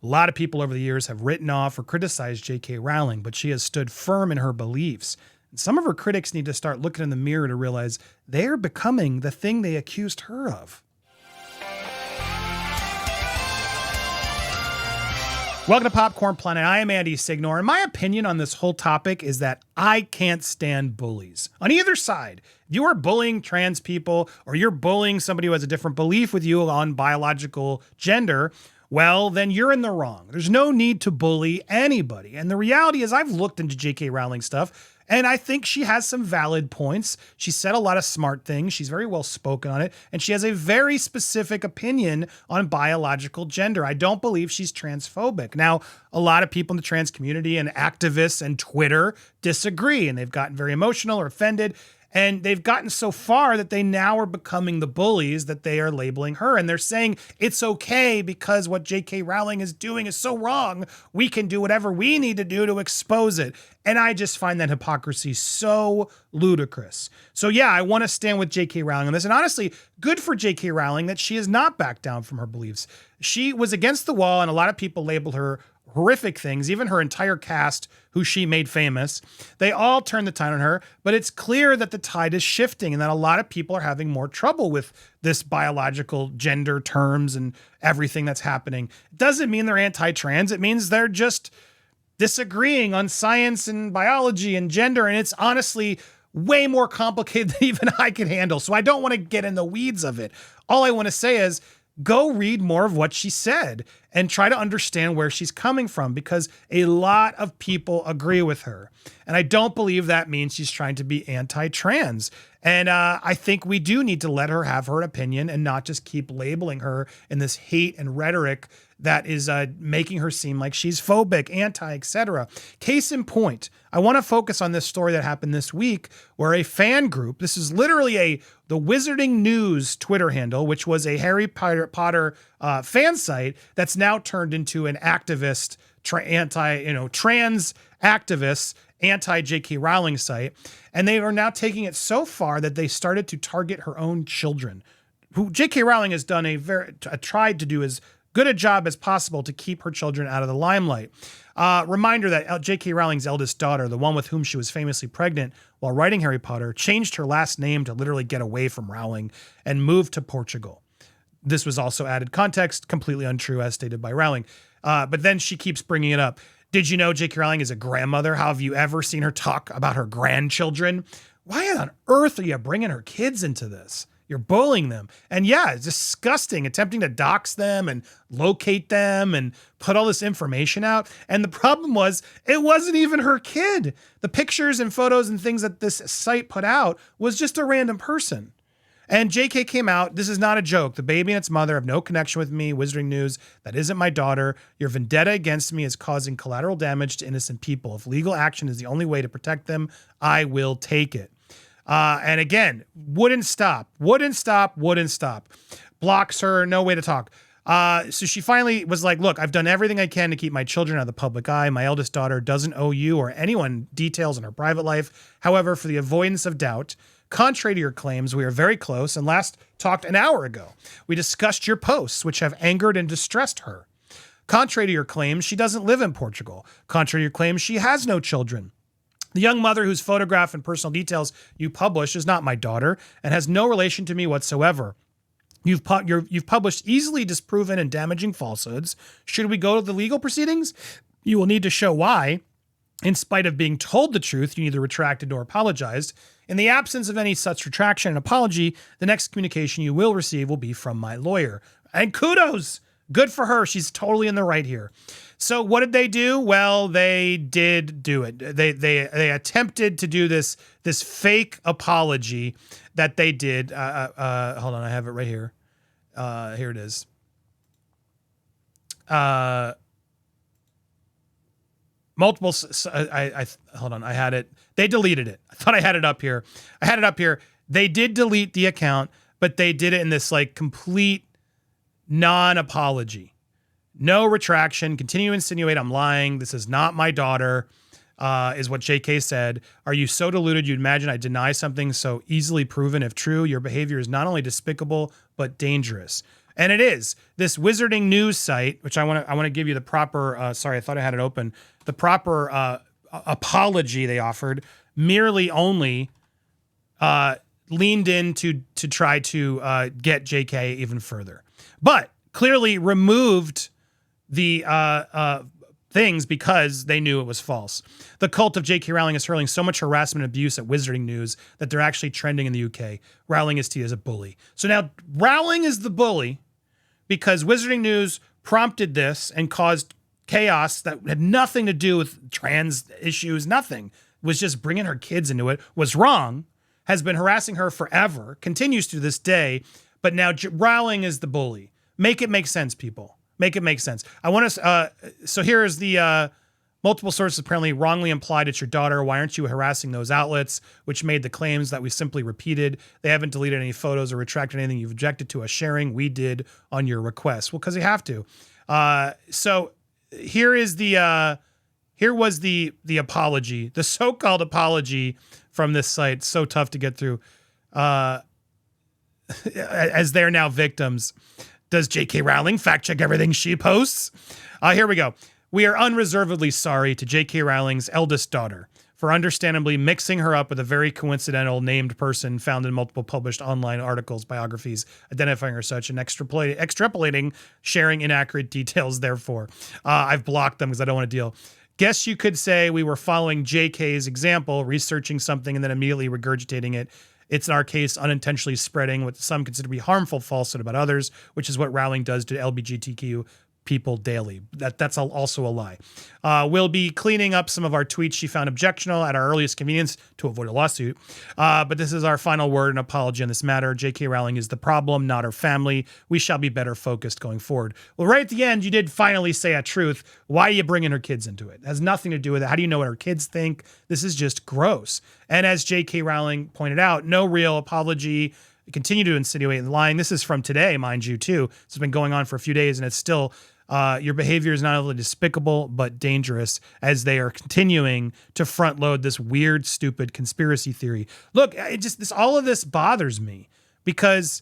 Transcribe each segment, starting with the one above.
A lot of people over the years have written off or criticized J.K. Rowling, but she has stood firm in her beliefs. And some of her critics need to start looking in the mirror to realize they are becoming the thing they accused her of. Welcome to Popcorn Planet. I am Andy Signor, and my opinion on this whole topic is that I can't stand bullies. On either side, if you are bullying trans people or you're bullying somebody who has a different belief with you on biological gender, well, then you're in the wrong. There's no need to bully anybody. And the reality is I've looked into J.K. Rowling stuff, and I think she has some valid points. She said a lot of smart things. She's very well spoken on it. And she has a very specific opinion on biological gender. I don't believe she's transphobic. Now, a lot of people in the trans community and activists and Twitter disagree, and they've gotten very emotional or offended. And they've gotten so far that they now are becoming the bullies that they are labeling her. And they're saying it's okay because what J.K. Rowling is doing is so wrong. We can do whatever we need to do to expose it. And I just find that hypocrisy so ludicrous. So yeah, I want to stand with J.K. Rowling on this. And honestly, good for J.K. Rowling that she has not backed down from her beliefs. She was against the wall, and a lot of people labeled her horrific things. Even her entire cast, who she made famous, they all turned the tide on her. But it's clear that the tide is shifting and that a lot of people are having more trouble with this biological gender terms and everything that's happening. It doesn't mean they're anti-trans. It means they're just disagreeing on science and biology and gender. And it's honestly way more complicated than even I can handle. So I don't want to get in the weeds of it. All I want to say is, go read more of what she said and try to understand where she's coming from, because a lot of people agree with her. And I don't believe that means she's trying to be anti-trans. And I think we do need to let her have her opinion and not just keep labeling her in this hate and rhetoric that is making her seem like she's phobic, anti, etc. Case in point, I want to focus on this story that happened this week where a fan group, this is literally the Wizarding News Twitter handle, which was a Harry Potter fan site that's now turned into an activist, trans activists, anti-J.K. Rowling site. And they are now taking it so far that they started to target her own children, who J.K. Rowling has done tried to do as good a job as possible to keep her children out of the limelight. Reminder that J.K. Rowling's eldest daughter, the one with whom she was famously pregnant while writing Harry Potter, changed her last name to literally get away from Rowling and moved to Portugal. This was also added context, completely untrue as stated by Rowling. But then she keeps bringing it up. Did you know J.K. Rowling is a grandmother? How have you ever seen her talk about her grandchildren? Why on earth are you bringing her kids into this? You're bullying them. And yeah, it's disgusting, attempting to dox them and locate them and put all this information out. And the problem was, it wasn't even her kid. The pictures and photos and things that this site put out was just a random person. And JK came out, this is not a joke. The baby and its mother have no connection with me. Wizarding News, that isn't my daughter. Your vendetta against me is causing collateral damage to innocent people. If legal action is the only way to protect them, I will take it. And again, wouldn't stop. Blocks her, no way to talk. So she finally was like, look, I've done everything I can to keep my children out of the public eye. My eldest daughter doesn't owe you or anyone details on her private life. However, for the avoidance of doubt, contrary to your claims, we are very close and last talked an hour ago. We discussed your posts, which have angered and distressed her. Contrary to your claims, she doesn't live in Portugal. Contrary to your claims, she has no children. The young mother whose photograph and personal details you published is not my daughter and has no relation to me whatsoever. You've published easily disproven and damaging falsehoods. Should we go to the legal proceedings? You will need to show why. In spite of being told the truth, you neither retracted nor apologized. In the absence of any such retraction and apology, the next communication you will receive will be from my lawyer. And kudos! Good for her. She's totally in the right here. So what did they do? Well, they did do it. They attempted to do this fake apology that they did. Hold on, I have it right here. Here it is. Multiple. Hold on. I had it. They deleted it. I thought I had it up here. They did delete the account, but they did it in this like complete non-apology. No retraction. Continue to insinuate I'm lying. This is not my daughter, is what JK said. Are you so deluded you'd imagine I deny something so easily proven if true? Your behavior is not only despicable, but dangerous. And it is this Wizarding News site, which I want to give you the proper, sorry, I thought I had it open, the proper apology they offered, merely only leaned in to try to get JK even further. But clearly removed the things because they knew it was false. The cult of J.K. Rowling is hurling so much harassment and abuse at Wizarding News that they're actually trending in the UK. Rowling is seen as a bully. So now Rowling is the bully because Wizarding News prompted this and caused chaos that had nothing to do with trans issues, nothing. It was just bringing her kids into it, was wrong, has been harassing her forever, continues to this day, but now Rowling is the bully. Make it make sense, people. Make it make sense. I want to. So here is the multiple sources apparently wrongly implied it's your daughter. Why aren't you harassing those outlets? Which made the claims that we simply repeated. They haven't deleted any photos or retracted anything you've objected to us sharing. We did on your request. Well, because you have to. So here is the. Here was the apology, the so-called apology from this site. So tough to get through. As they're now victims. Does J.K. Rowling fact check everything she posts? Here we go. We are unreservedly sorry to J.K. Rowling's eldest daughter for understandably mixing her up with a very coincidental named person found in multiple published online articles, biographies, identifying her such, and extrapolating, sharing inaccurate details, therefore. I've blocked them because I don't want to deal. Guess you could say we were following J.K.'s example, researching something and then immediately regurgitating it. It's, in our case, unintentionally spreading what some consider to be harmful falsehood about others, which is what Rowling does to LGBTQ people daily. That's also a lie. We'll be cleaning up some of our tweets she found objectionable at our earliest convenience to avoid a lawsuit. But this is our final word and apology on this matter. J.K. Rowling is the problem, not her family. We shall be better focused going forward. Well, right at the end, you did finally say a truth. Why are you bringing her kids into it? It has nothing to do with it. How do you know what her kids think? This is just gross. And as J.K. Rowling pointed out, no real apology. Continue to insinuate and lying. This is from today, mind you, too. It's been going on for a few days, and it's still your behavior is not only despicable but dangerous as they are continuing to front load this weird, stupid conspiracy theory. Look, all of this bothers me because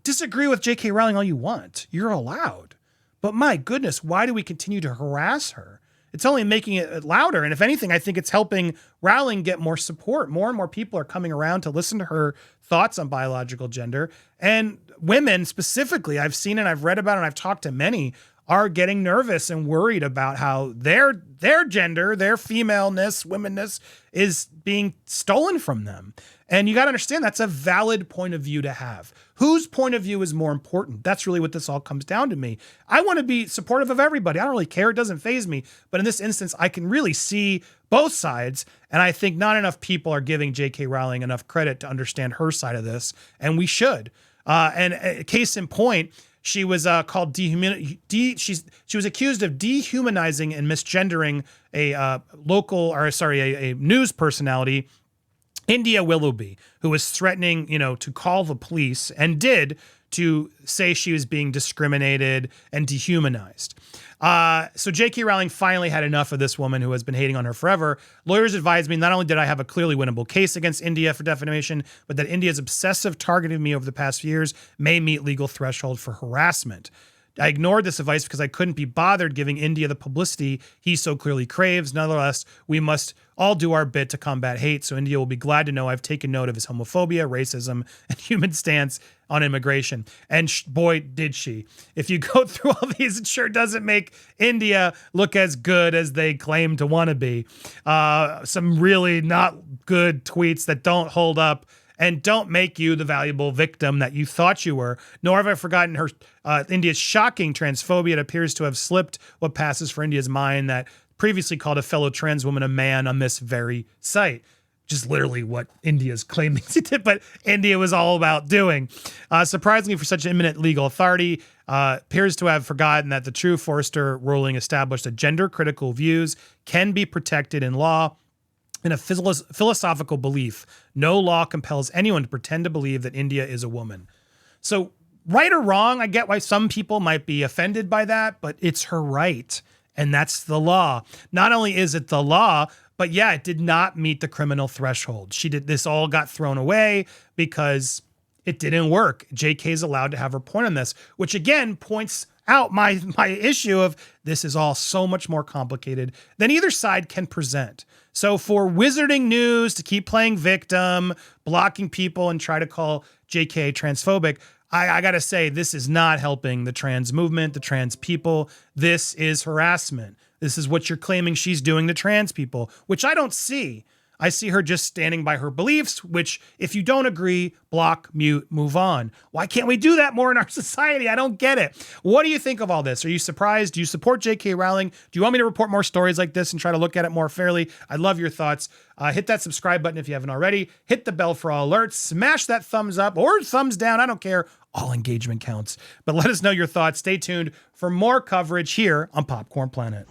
disagree with J.K. Rowling all you want. You're allowed. But my goodness, why do we continue to harass her? It's only making it louder. And if anything, I think it's helping Rowling get more support. More and more people are coming around to listen to her thoughts on biological gender. And women specifically, I've seen and I've read about and I've talked to many, are getting nervous and worried about how their gender, their femaleness, womenness is being stolen from them. And you got to understand that's a valid point of view to have. Whose point of view is more important? That's really what this all comes down to me. I want to be supportive of everybody. I don't really care. It doesn't faze me. But in this instance, I can really see both sides. And I think not enough people are giving J.K. Rowling enough credit to understand her side of this. And we should. And case in point, she was called she was accused of dehumanizing and misgendering a news personality, India Willoughby, who was threatening, to call the police and did to say she was being discriminated and dehumanized. So J.K. Rowling finally had enough of this woman who has been hating on her forever. Lawyers advised me not only did I have a clearly winnable case against India for defamation, but that India's obsessive targeting of me over the past few years may meet legal threshold for harassment. I ignored this advice because I couldn't be bothered giving India the publicity he so clearly craves. Nonetheless, we must all do our bit to combat hate, so India will be glad to know I've taken note of his homophobia, racism, and human stance on immigration. And boy, did she. If you go through all these, it sure doesn't make India look as good as they claim to want to be. Some really not good tweets that don't hold up and don't make you the valuable victim that you thought you were. Nor have I forgotten her India's shocking transphobia. It appears to have slipped what passes for India's mind that previously called a fellow trans woman a man on this very site. Just literally what India's claiming she did, but India was all about doing. Surprisingly, for such imminent legal authority, appears to have forgotten that the true Forrester ruling established that gender-critical views can be protected in law. In a philosophical belief, no law compels anyone to pretend to believe that India is a woman. So, right or wrong, I get why some people might be offended by that, but it's her right, and that's the law. Not only is it the law, but it did not meet the criminal threshold. This all got thrown away because It didn't work. JK is allowed to have her point on this, which again points out my issue of this is all so much more complicated than either side can present. So for Wizarding News to keep playing victim, blocking people, and try to call JK transphobic, I gotta say, this is not helping the trans movement, the trans people. This is harassment. This is what you're claiming she's doing to trans people, which I don't see. I see her just standing by her beliefs, which if you don't agree, block, mute, move on. Why can't we do that more in our society? I don't get it. What do you think of all this? Are you surprised? Do you support J.K. Rowling? Do you want me to report more stories like this and try to look at it more fairly? I'd love your thoughts. Hit that subscribe button if you haven't already. Hit the bell for all alerts. Smash that thumbs up or thumbs down. I don't care. All engagement counts. But let us know your thoughts. Stay tuned for more coverage here on Popcorn Planet.